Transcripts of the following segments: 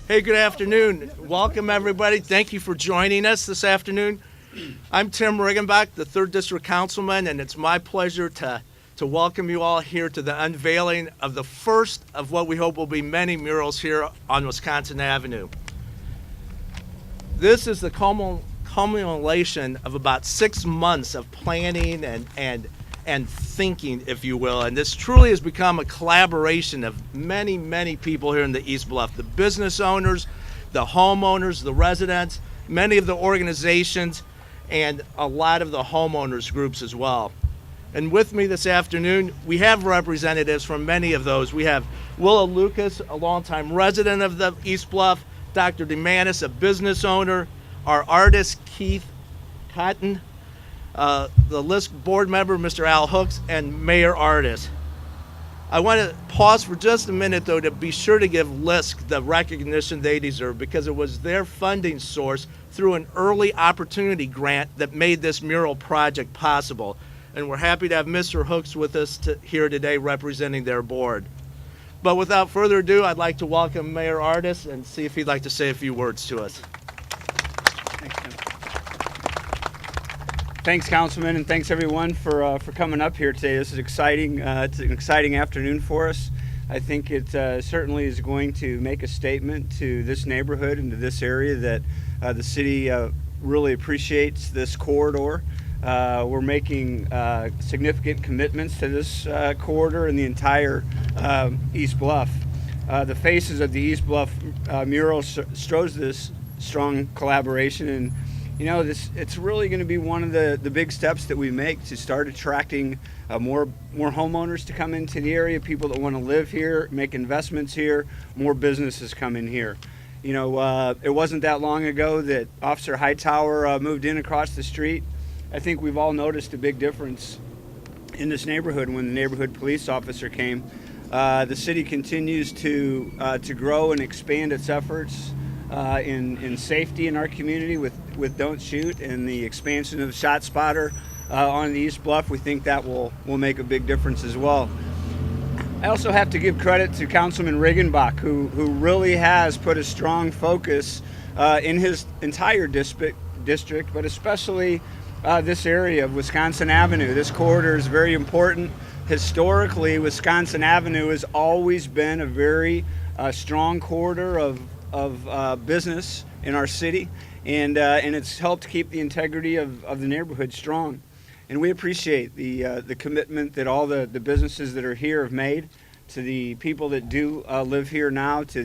Hey, good afternoon. Welcome, everybody. Thank you for joining us this afternoon. I'm Tim Riggenbach, the 3rd District Councilman, and it's my pleasure to welcome you all here to the unveiling of the first of what we hope will be many murals here on Wisconsin Avenue. This is the culmination of about 6 months of planning and thinking, if you will, and this truly has become a collaboration of many people here in the East Bluff, the business owners, the homeowners, the residents, many of the organizations, and a lot of the homeowners groups as well. And with me this afternoon, we have representatives from many of those. We have Willa Lucas, a longtime resident of the East Bluff, Dr. Dumanis, a business owner, our artist, Keith Cotton, the LISC board member, Mr. Al Hooks, and Mayor Artis. I want to pause for just a minute, though, to be sure to give LISC the recognition they deserve, because it was their funding source through an early opportunity grant that made this mural project possible. And we're happy to have Mr. Hooks with us here today representing their board. But without further ado, I'd like to welcome Mayor Artis and see if he'd like to say a few words to us. Thanks, Councilman, and thanks everyone for coming up here today. This is exciting. It's an exciting afternoon for us. I think it certainly is going to make a statement to this neighborhood and to this area that the city really appreciates this corridor. We're making significant commitments to this corridor and the entire East Bluff. The faces of the East Bluff mural shows this strong collaboration, and you know, it's really going to be one of the big steps that we make to start attracting more homeowners to come into the area, people that want to live here, make investments here, more businesses come in here. You know, it wasn't that long ago that Officer Hightower moved in across the street. I think we've all noticed a big difference in this neighborhood when the neighborhood police officer came. The city continues to grow and expand its efforts in safety in our community with Don't Shoot and the expansion of Shot Spotter on the East Bluff. We think that will make a big difference as well. I also have to give credit to Councilman Riggenbach, who really has put a strong focus in his entire district, but especially this area of Wisconsin Avenue. This corridor is very important. Historically, Wisconsin Avenue has always been a very strong corridor of business in our city, and it's helped keep the integrity of the neighborhood strong. And we appreciate the commitment that all the businesses that are here have made, to the people that do live here now, to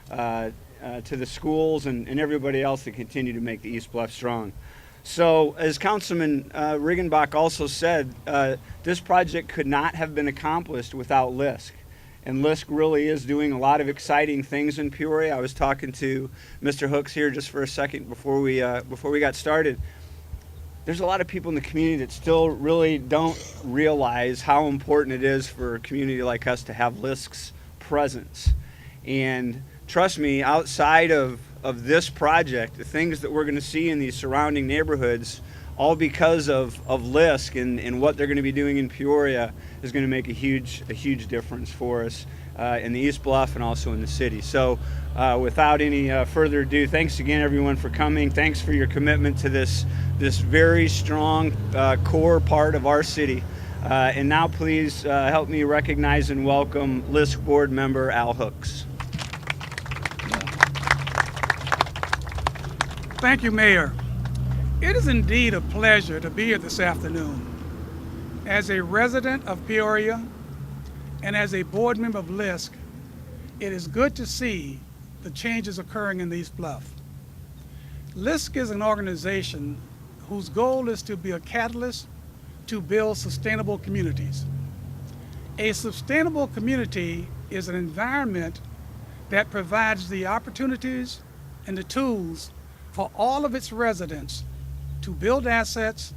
the schools and everybody else that continue to make the East Bluff strong. So, as Councilman Riggenbach also said, this project could not have been accomplished without LISC. And LISC really is doing a lot of exciting things in Peoria. I was talking to Mr. Hooks here just for a second before we got started. There's a lot of people in the community that still really don't realize how important it is for a community like us to have LISC's presence. And trust me, outside of this project, the things that we're going to see in these surrounding neighborhoods, all because of LISC and what they're going to be doing in Peoria, is going to make a huge difference for us in the East Bluff and also in the city. So without any further ado, thanks again everyone for coming. Thanks for your commitment to this very strong core part of our city. And now please help me recognize and welcome LISC board member Al Hooks. Thank you, Mayor. It is indeed a pleasure to be here this afternoon. As a resident of Peoria and as a board member of LISC, it is good to see the changes occurring in the East Bluff. LISC is an organization whose goal is to be a catalyst to build sustainable communities. A sustainable community is an environment that provides the opportunities and the tools for all of its residents to build assets,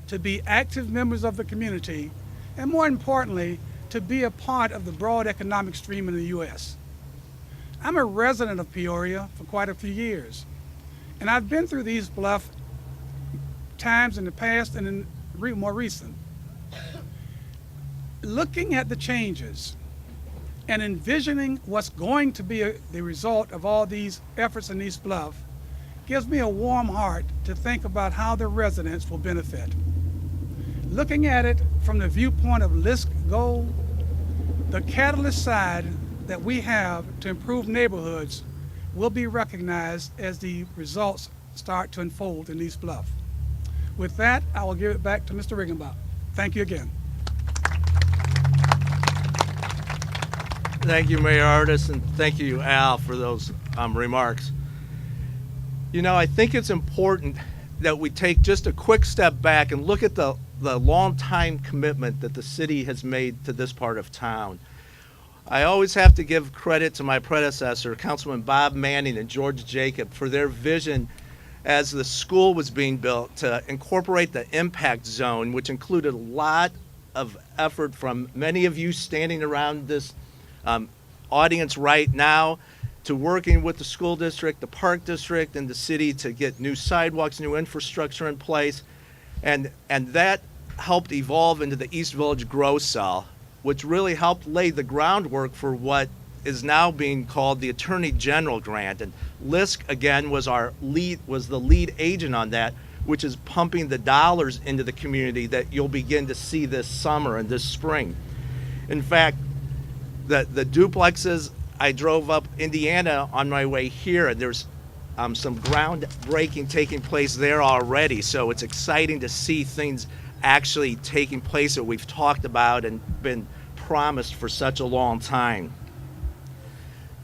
to be active members of the community, and more importantly, to be a part of the broad economic stream in the U.S. I'm a resident of Peoria for quite a few years, and I've been through these Bluff times in the past and in more recent. Looking at the changes and envisioning what's going to be the result of all these efforts in East Bluff gives me a warm heart to think about how the residents will benefit. Looking at it from the viewpoint of LISC goal, the catalyst side that we have to improve neighborhoods will be recognized as the results start to unfold in East Bluff. With that, I will give it back to Mr. Riggenbach. Thank you again. Thank you, Mayor Artis, and thank you, Al, for those remarks. You know, I think it's important that we take just a quick step back and look at the long time commitment that the city has made to this part of town. I always have to give credit to my predecessor, Councilman Bob Manning and George Jacob, for their vision as the school was being built to incorporate the impact zone, which included a lot of effort from many of you standing around this audience right now, to working with the school district, the park district, and the city to get new sidewalks, new infrastructure in place. And that helped evolve into the East Village Grow Cell, which really helped lay the groundwork for what is now being called the Attorney General Grant. And LISC, again, was the lead agent on that, which is pumping the dollars into the community that you'll begin to see this summer and this spring. In fact, the duplexes, I drove up Indiana on my way here, and there's some groundbreaking taking place there already. So it's exciting to see things actually taking place that we've talked about and been promised for such a long time.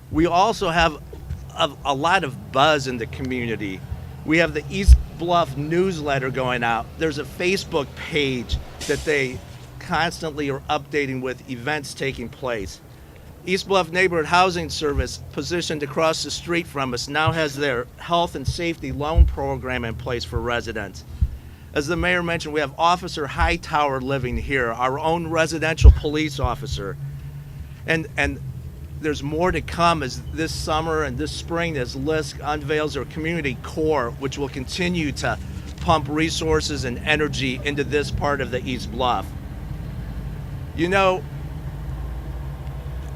We also have a lot of buzz in the community. We have the East Bluff newsletter going out. There's a Facebook page that they constantly are updating with events taking place. East Bluff Neighborhood Housing Service, positioned across the street from us, now has their health and safety loan program in place for residents. As the mayor mentioned, we have Officer Hightower living here, our own residential police officer. And there's more to come as this summer and this spring as LISC unveils their community core, which will continue to pump resources and energy into this part of the East Bluff. You know,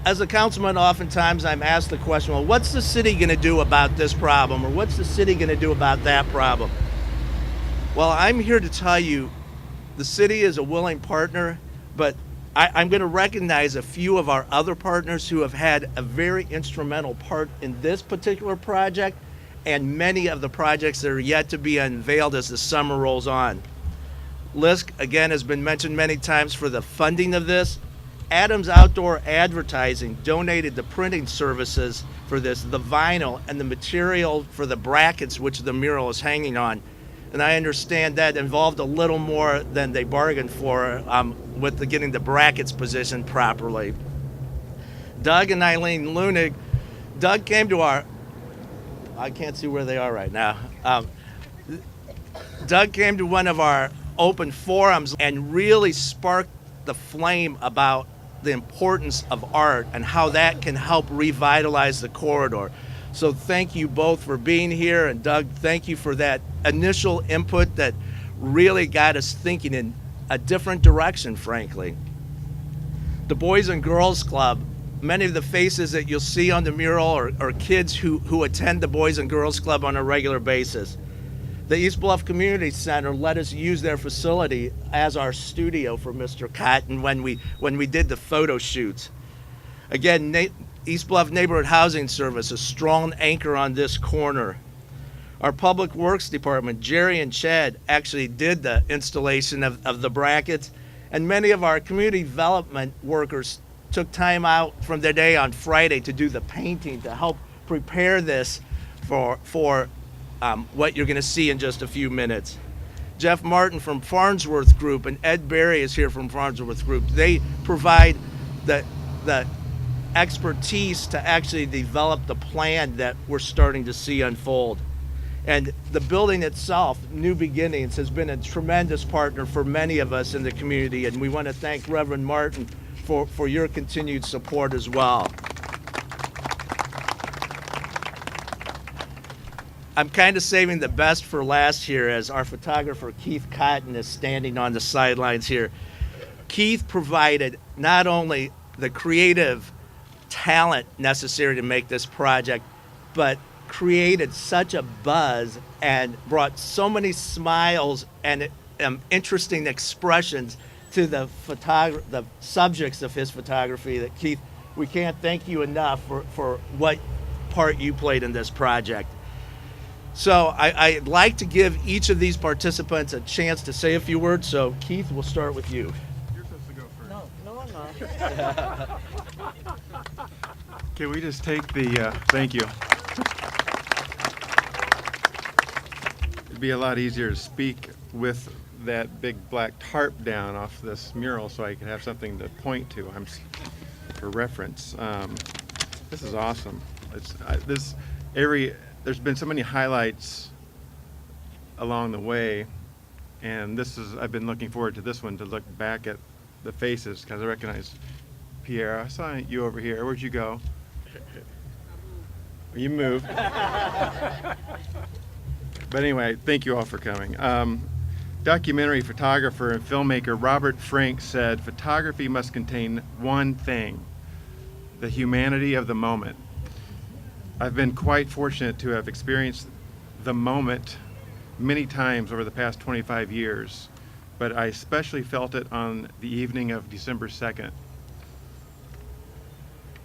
as a councilman, oftentimes I'm asked the question, well, what's the city going to do about this problem? Or what's the city going to do about that problem? Well, I'm here to tell you the city is a willing partner, but I'm going to recognize a few of our other partners who have had a very instrumental part in this particular project and many of the projects that are yet to be unveiled as the summer rolls on. LISC, again, has been mentioned many times for the funding of this. Adams Outdoor Advertising donated the printing services for this, the vinyl, and the material for the brackets which the mural is hanging on. And I understand that involved a little more than they bargained for with getting the brackets positioned properly. Doug and Eileen Lunig, Doug came to I can't see where they are right now. Doug came to one of our open forums and really sparked the flame about the importance of art and how that can help revitalize the corridor. So thank you both for being here, and Doug, thank you for that initial input that really got us thinking in a different direction, frankly. The Boys and Girls Club, many of the faces that you'll see on the mural are kids who attend the Boys and Girls Club on a regular basis. The East Bluff Community Center let us use their facility as our studio for Mr. Cotton when we did the photo shoots. Again, East Bluff Neighborhood Housing Service, a strong anchor on this corner. Our Public Works Department, Jerry and Chad, actually did the installation of the brackets, and many of our community development workers took time out from their day on Friday to do the painting to help prepare this for what you're going to see in just a few minutes. Jeff Martin from Farnsworth Group and Ed Berry is here from Farnsworth Group. They provide the expertise to actually develop the plan that we're starting to see unfold. And the building itself, New Beginnings, has been a tremendous partner for many of us in the community, and we want to thank Reverend Martin for your continued support as well. I'm kind of saving the best for last here as our photographer Keith Cotton is standing on the sidelines here. Keith provided not only the creative talent necessary to make this project, but created such a buzz and brought so many smiles and interesting expressions to the subjects of his photography that, Keith, we can't thank you enough for what part you played in this project. So I'd like to give each of these participants a chance to say a few words. So Keith, we'll start with you. You're supposed to go first. No, I'm not. Can we just take the, thank you. It'd be a lot easier to speak with that big black tarp down off this mural so I could have something to point to for reference. This is awesome. This area, there's been so many highlights along the way, and I've been looking forward to this one to look back at the faces because I recognize Pierre. I saw you over here. Where'd you go? You moved. But anyway, thank you all for coming. Documentary photographer and filmmaker Robert Frank said, "Photography must contain one thing, the humanity of the moment." I've been quite fortunate to have experienced the moment many times over the past 25 years, but I especially felt it on the evening of December 2nd.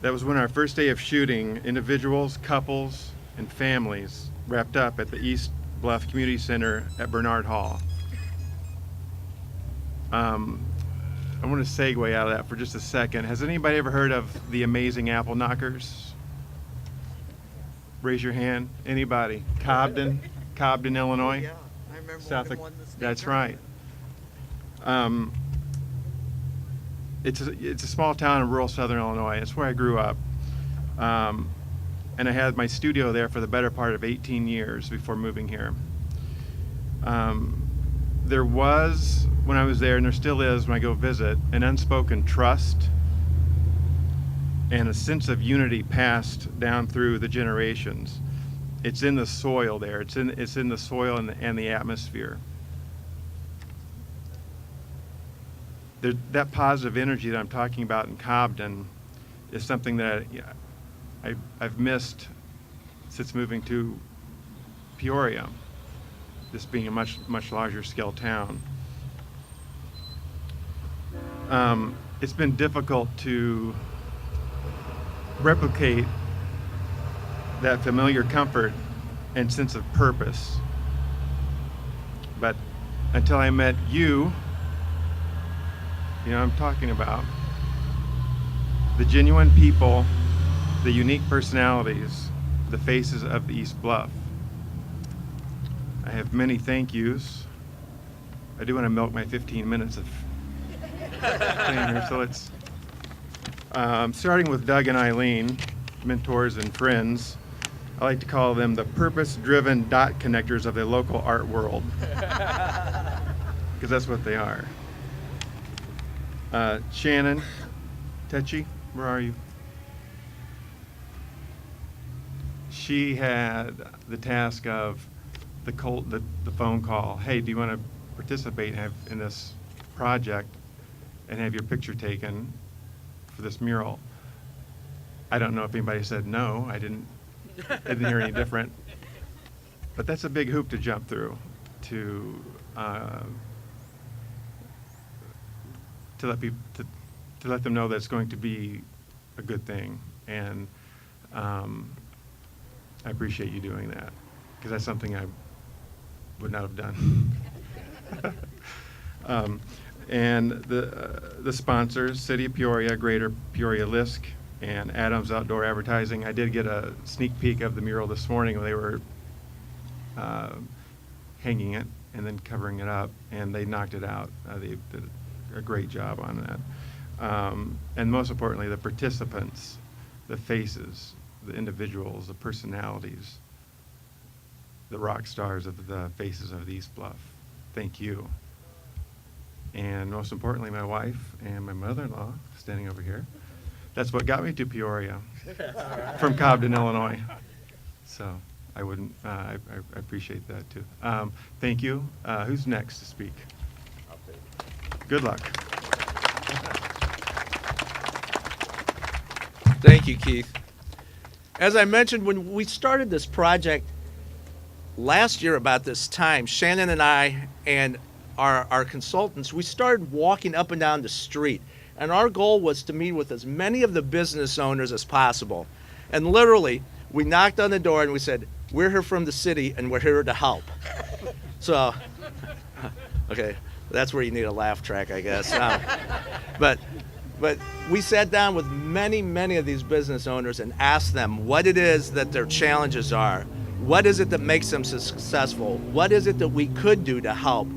That was when our first day of shooting, individuals, couples, and families wrapped up at the East Bluff Community Center at Bernard Hall. I want to segue out of that for just a second. Has anybody ever heard of the Amazing Apple Knockers? Raise your hand. Anybody? Cobden, Illinois? Yeah, I remember South when of, it won the state that's tournament. right. It's a small town in rural southern Illinois. It's where I grew up. And I had my studio there for the better part of 18 years before moving here. There was, when I was there, and there still is when I go visit, an unspoken trust and a sense of unity passed down through the generations. It's in the soil there. It's in the soil and the atmosphere. That positive energy that I'm talking about in Cobden is something that I've missed since moving to Peoria, this being a much larger scale town. It's been difficult to replicate that familiar comfort and sense of purpose. But until I met you know what I'm talking about. The genuine people, the unique personalities, the faces of the East Bluff. I have many thank yous. I do want to milk my 15 minutes of staying here, so let's starting with Doug and Eileen, mentors and friends. I like to call them the purpose-driven dot connectors of the local art world, because that's what they are. Shannon, Tetchy, where are you? She had the task of the phone call. Hey, do you want to participate in this project and have your picture taken for this mural? I don't know if anybody said no. I didn't hear any different. But that's a big hoop to jump through to let them know that it's going to be a good thing. And I appreciate you doing that, because that's something I would not have done. And the sponsors, City of Peoria, Greater Peoria Lisk, and Adams Outdoor Advertising. I did get a sneak peek of the mural this morning when they were hanging it and then covering it up, and they knocked it out. They did a great job on that. And most importantly, the participants, the faces, the individuals, the personalities, the rock stars of the faces of the East Bluff. Thank you. And most importantly, my wife and my mother-in-law standing over here. That's what got me to Peoria from Cobden, Illinois. So I appreciate that too. Thank you. Who's next to speak? Good luck. Thank you, Keith. As I mentioned, when we started this project last year about this time, Shannon and I and our consultants, we started walking up and down the street. And our goal was to meet with as many of the business owners as possible. And literally, we knocked on the door and we said, we're here from the city and we're here to help. So, okay, that's where you need a laugh track, I guess. But we sat down with many of these business owners and asked them what it is that their challenges are. What is it that makes them successful? What is it that we could do to help?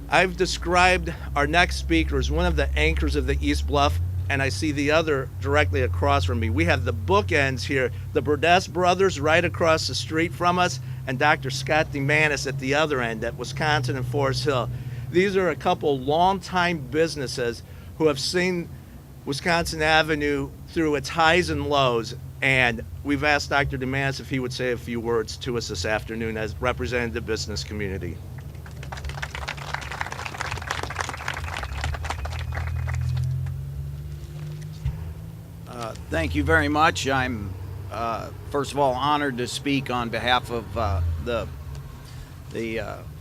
I've described our next speaker as one of the anchors of the East Bluff, and I see the other directly across from me. We have the bookends here, the Burdess brothers right across the street from us, and Dr. Scott Dumanis at the other end at Wisconsin and Forest Hill. These are a couple longtime businesses who have seen Wisconsin Avenue through its highs and lows, and we've asked Dr. Dumanis if he would say a few words to us this afternoon as representing the business community. Thank you very much. I'm, first of all, honored to speak on behalf of the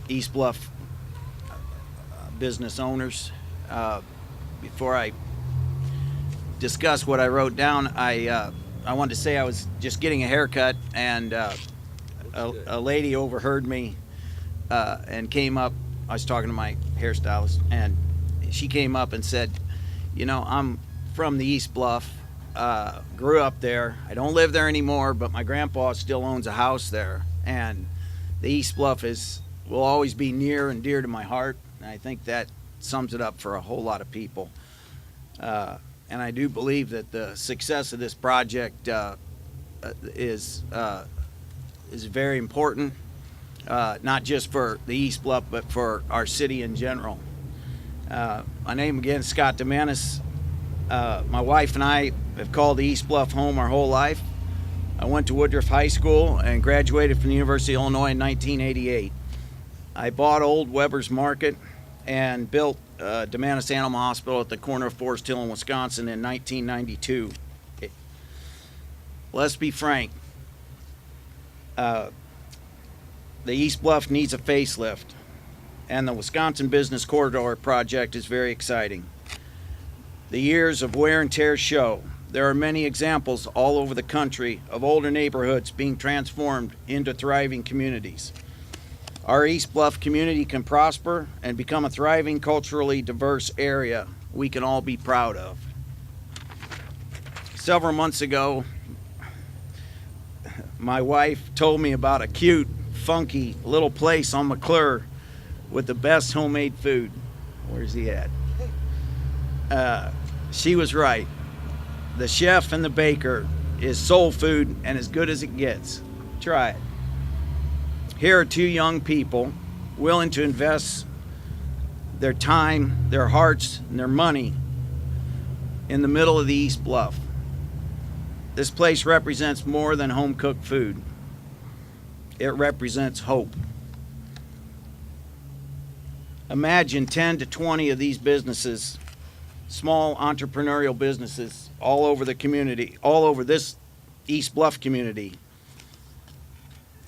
East Bluff business owners. Before I discuss what I wrote down, I wanted to say I was just getting a haircut, and a lady overheard me and came up. I was talking to my hairstylist, and she came up and said, you know, I'm from the East Bluff. Grew up there. I don't live there anymore, but my grandpa still owns a house there, and the East Bluff will always be near and dear to my heart, and I think that sums it up for a whole lot of people. And I do believe that the success of this project is very important, not just for the East Bluff, but for our city in general. My name again is Scott Dumanis. My wife and I have called the East Bluff home our whole life. I went to Woodruff High School and graduated from the University of Illinois in 1988. I bought old Weber's Market and built Dumanis Animal Hospital at the corner of Forest Hill in Wisconsin in 1992. Let's be frank. The East Bluff needs a facelift, and the Wisconsin Business Corridor project is very exciting. The years of wear and tear show. There are many examples all over the country of older neighborhoods being transformed into thriving communities. Our East Bluff community can prosper and become a thriving, culturally diverse area we can all be proud of. Several months ago, my wife told me about a cute, funky little place on McClure with the best homemade food. Where's he at? She was right. The chef and the baker is soul food and as good as it gets. Try it. Here are two young people willing to invest their time, their hearts, and their money in the middle of the East Bluff. This place represents more than home-cooked food. It represents hope. Imagine 10 to 20 of these businesses, small entrepreneurial businesses all over the community, all over this East Bluff community,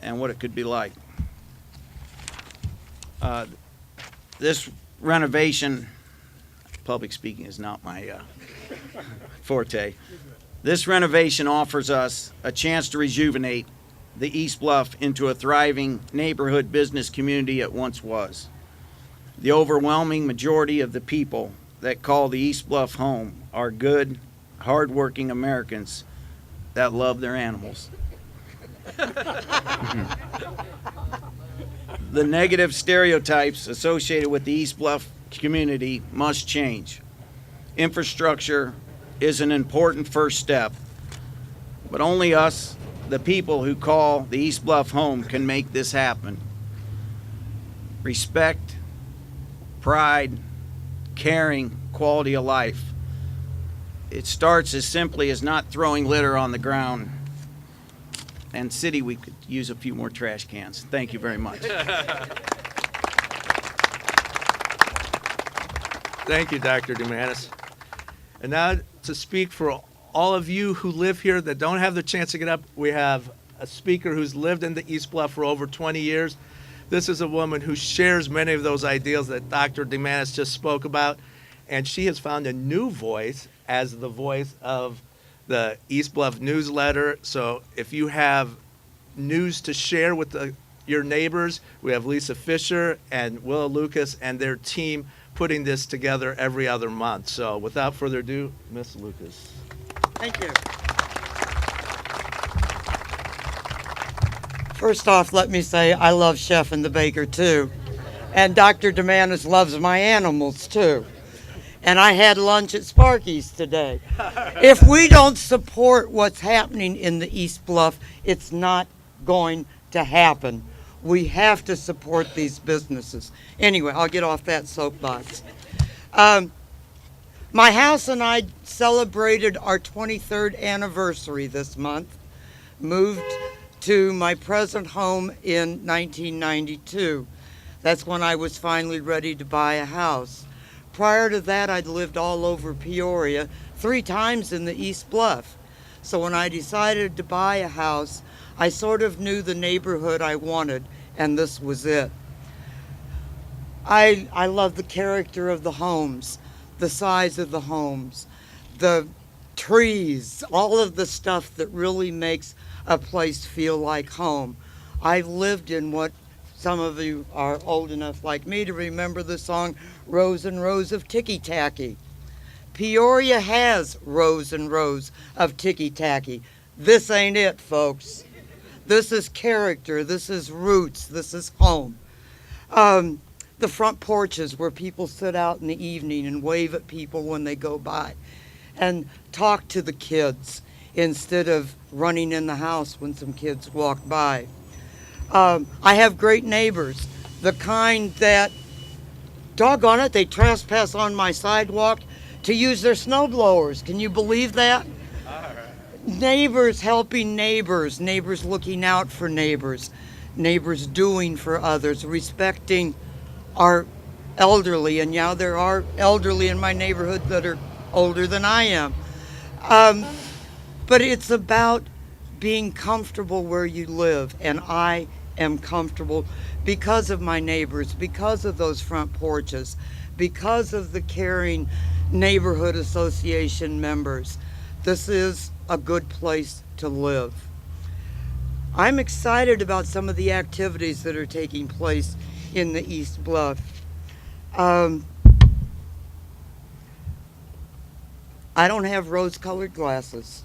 and what it could be like. This renovation, public speaking is not my forte. This renovation offers us a chance to rejuvenate the East Bluff into a thriving neighborhood business community it once was. The overwhelming majority of the people that call the East Bluff home are good, hardworking Americans that love their animals. The negative stereotypes associated with the East Bluff community must change. Infrastructure is an important first step, but only us, the people who call the East Bluff home, can make this happen. Respect, pride, caring, quality of life. It starts as simply as not throwing litter on the ground. And city, we could use a few more trash cans. Thank you very much. Thank you, Dr. Dumanis. And now to speak for all of you who live here that don't have the chance to get up, we have a speaker who's lived in the East Bluff for over 20 years. This is a woman who shares many of those ideals that Dr. Dumanis just spoke about, and she has found a new voice as the voice of the East Bluff newsletter. So if you have news to share with your neighbors, we have Lisa Fisher and Willa Lucas and their team putting this together every other month. So without further ado, Miss Lucas. Thank you. First off, let me say I love Chef and the Baker too. And Dr. Dumanis loves my animals too. And I had lunch at Sparky's today. If we don't support what's happening in the East Bluff, it's not going to happen. We have to support these businesses. Anyway, I'll get off that soapbox. My house and I celebrated our 23rd anniversary this month. Moved to my present home in 1992. That's when I was finally ready to buy a house. Prior to that, I'd lived all over Peoria, 3 times in the East Bluff. So when I decided to buy a house, I sort of knew the neighborhood I wanted, and this was it. I love the character of the homes, the size of the homes, the trees, all of the stuff that really makes a place feel like home. I've lived in what some of you are old enough like me to remember the song Rows and Rows of Ticky-Tacky. Peoria has rows and rows of ticky-tacky. This ain't it, folks. This is character, this is roots, this is home. The front porches where people sit out in the evening and wave at people when they go by and talk to the kids instead of running in the house when some kids walk by. I have great neighbors, the kind that, doggone it, they trespass on my sidewalk to use their snow blowers. Can you believe that? Neighbors helping neighbors, neighbors looking out for neighbors, neighbors doing for others, respecting our elderly. And yeah, there are elderly in my neighborhood that are older than I am. But it's about being comfortable where you live, and I am comfortable because of my neighbors, because of those front porches, because of the caring neighborhood association members. This is a good place to live. I'm excited about some of the activities that are taking place in the East Bluff. I don't have rose-colored glasses.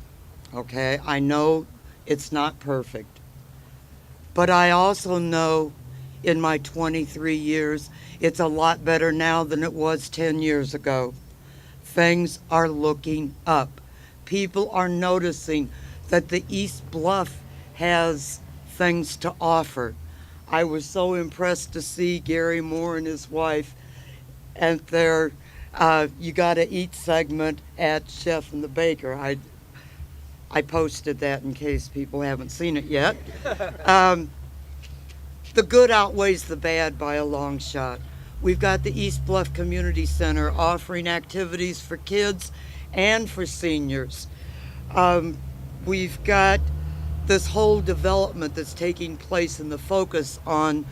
Okay, I know it's not perfect. But I also know in my 23 years, it's a lot better now than it was 10 years ago. Things are looking up. People are noticing that the East Bluff has things to offer. I was so impressed to see Gary Moore and his wife at their You Gotta Eat segment at Chef and the Baker. I posted that in case people haven't seen it yet. The good outweighs the bad by a long shot. We've got the East Bluff Community Center offering activities for kids and for seniors. We've got this whole development that's taking place in the focus on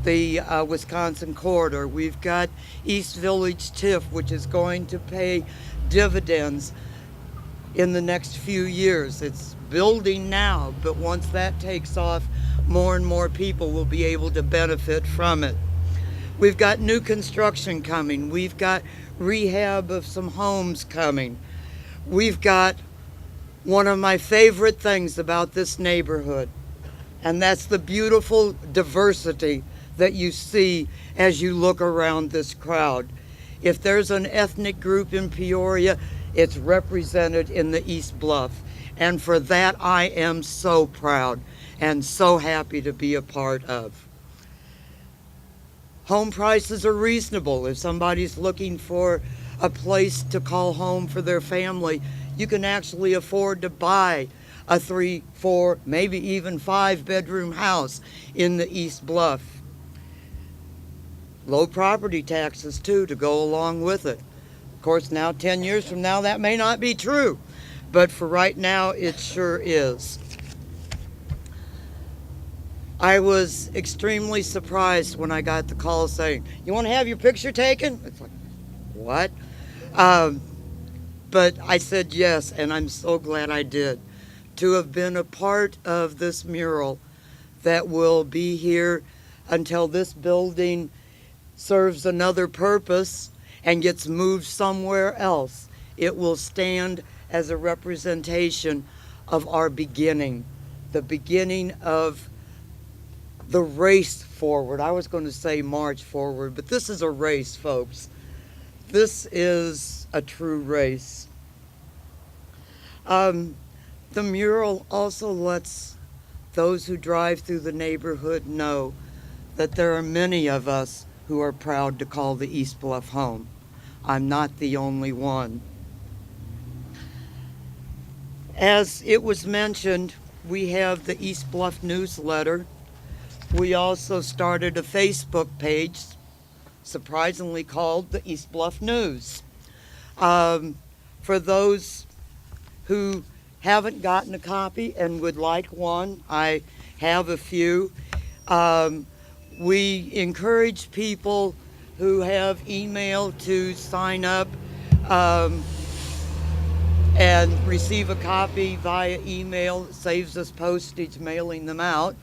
the Wisconsin corridor. We've got East Village TIF, which is going to pay dividends in the next few years. It's building now, but once that takes off, more and more people will be able to benefit from it. We've got new construction coming. We've got rehab of some homes coming. We've got one of my favorite things about this neighborhood, and that's the beautiful diversity that you see as you look around this crowd. If there's an ethnic group in Peoria, it's represented in the East Bluff. And for that, I am so proud and so happy to be a part of. Home prices are reasonable. If somebody's looking for a place to call home for their family, you can actually afford to buy a 3, 4, maybe even 5-bedroom house in the East Bluff. Low property taxes, too, to go along with it. Of course, now 10 years from now, that may not be true. but for right now, it sure is. I was extremely surprised when I got the call saying, "You want to have your picture taken?" It's like, what? Um, but I said yes, and I'm so glad I did. To have been a part of this mural that will be here until this building serves another purpose and gets moved somewhere else. It will stand as a representation of our beginning, the beginning of the race forward. I was going to say march forward, but this is a race, folks. This is a true race. The mural also lets those who drive through the neighborhood know that there are many of us who are proud to call the East Bluff home. I'm not the only one. As it was mentioned, we have the East Bluff newsletter. We also started a Facebook page, surprisingly called the East Bluff News. For those who haven't gotten a copy and would like one, I have a few. We encourage people who have email to sign up and receive a copy via email. It saves us postage mailing them out.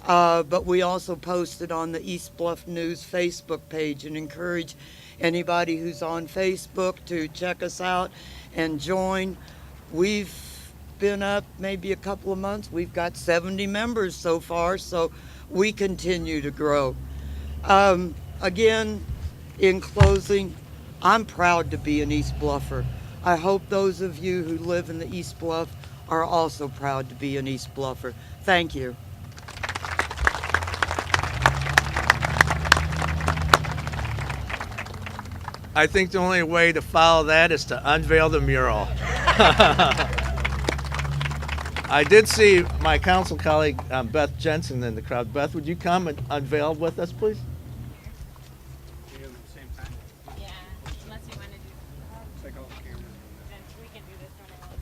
But we also post it on the East Bluff News Facebook page and encourage anybody who's on Facebook to check us out and join. We've been up maybe a couple of months. We've got 70 members so far, so we continue to grow. Again, in closing, I'm proud to be an East Bluffer. I hope those of you who live in the East Bluff are also proud to be an East Bluffer. Thank you. I think the only way to follow that is to unveil the mural. I did see my council colleague Beth Jensen in the crowd. Beth, would you come and unveil with us, please? Yeah, unless you want to do. Take off the camera. Then we can do this one alone.